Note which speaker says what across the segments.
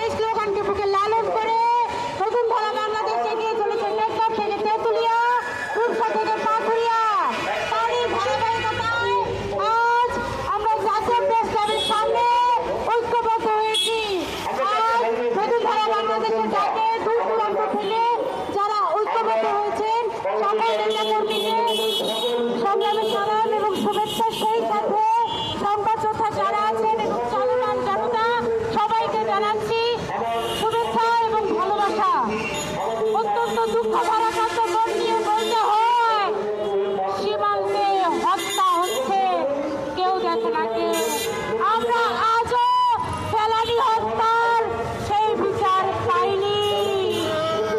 Speaker 1: এই স্লোগানকে বুকে লালন করে নতুন ধারা বাংলাদেশ এগিয়ে চলেছে টেকনাফ থেকে তেঁতুলিয়া, রূপসা থেকে পাথুরিয়া। তারই ধারাবাহিকতায় আজ আমরা জাতীয় প্রেস ক্লাবের সামনে ঐক্যবদ্ধ হয়েছি। আজ নতুন ধারা বাংলাদেশের ডাকে দূর দূরান্ত থেকে যারা ঐক্যবদ্ধ হয়েছেন সকল নেতা কর্মীকে সংগ্রামী সালাম এবং শুভেচ্ছা, সেই সাথে সংবাদ যোদ্ধা যারা আছেন এবং চলমান জনতা সবাইকে জানাচ্ছি শুভেচ্ছা এবং ভালোবাসা। অত্যন্ত দুঃখ ভারাক্রান্ত মন নিয়ে বলতে হয়, সীমান্তে হত্যা হচ্ছে, কেউ দেখে না কেউ। আমরা আজও ফেলানি হত্যার সেই বিচার পাইনি।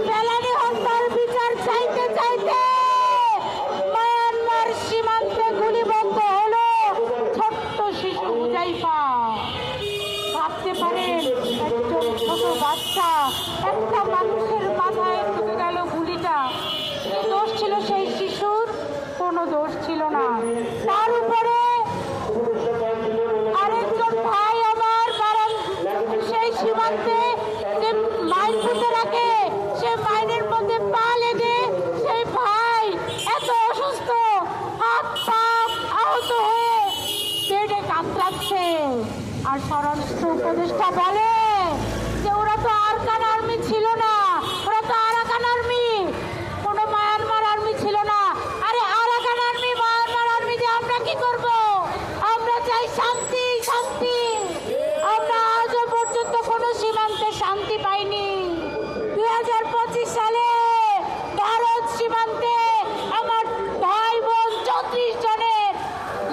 Speaker 1: ফেলানি হত্যার বিচার চাইতে চাইতে মায়ানমার সীমান্তে গুলিবদ্ধ হলো ছোট্ট শিশু হুজাইফা। ভাবতে পারেন একজন ছোট বাচ্চা, একটা মানুষের মাথায় ঢুকে গেল গুলিটা। কি দোষ ছিল সেই শিশুর? কোনো দোষ ছিল না। তার উপরে আরেকজন ভাই আমার কারণ সেই সীমান্তে যে মাইন পুঁতে রাখে, সে মাইনের মধ্যে পা লেগে সেই ভাই এত অসুস্থ, হাত পা আহত হয়ে বেডে কাতরাচ্ছে। আর স্বরাষ্ট্র উপদেষ্টা বলে যে ওরা তো আরাকান আর্মি ছিল না, ওরা তো আরাকান আর্মি, কোনো মায়ানমার আর্মি ছিল না। আরে আরাকান আর্মি মায়ানমার আর্মি যে আমরা কি করব? আমরা চাই শান্তি, শান্তি। আমরা আজও পর্যন্ত কোনো সীমান্তে শান্তি পাইনি। 2025 সালে ভারত সীমান্তে আমার ভাই বোন 34 জনের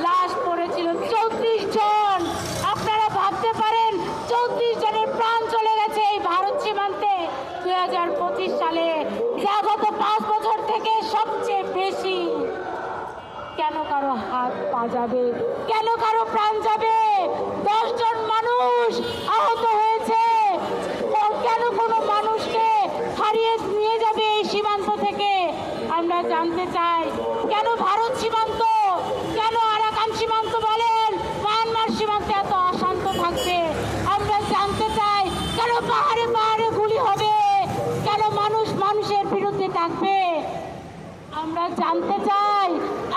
Speaker 1: লাশ পড়েছিল, 34 জন। আপনারা ভাবতে পারেন 34 জনের প্রাণ চলে গেছে এই ভারত সীমান্তে 2025 সালে, যা গত 5 বছর থেকে সবচেয়ে বেশি। কেন কারো হাত পা যাবে? কেন কারো প্রাণ যাবে? 10 জন মানুষ আহত হয়েছে। কেন কোনো মানুষকে হারিয়ে নিয়ে যাবে এই সীমান্ত থেকে? আমরা জানতে চাই কেন ভারত সীমান্ত, কেন আরাকান সীমান্ত বলেন, মায়ানমার সীমান্তে এত অশান্ত থাকবে? আমরা জানতে চাই কেন পাহাড়ে পাহাড়ে গুলি হবে, কেন মানুষ মানুষের বিরুদ্ধে থাকবে? আমরা জানতে চাই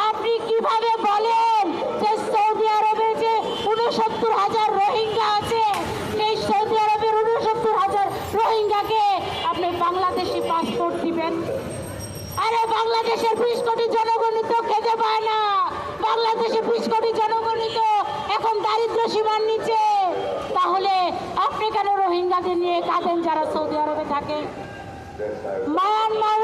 Speaker 1: আপনি কিভাবে বলেন যে সৌদি আরবে যে 69,000 রোহিঙ্গা আছে, সেই সৌদি আরবের 69,000 রোহিঙ্গাকে আপনি বাংলাদেশি পাসপোর্ট দিবেন? আরে বাংলাদেশের 20 কোটি জনগণই তো খেতে পায় না। বাংলাদেশে 20 কোটি জনগণই তো এখন দারিদ্র সীমার নিচে। তাহলে আপনি কেন রোহিঙ্গাদের নিয়ে কাঁদেন যারা সৌদি আরবে থাকে? মায়ানমার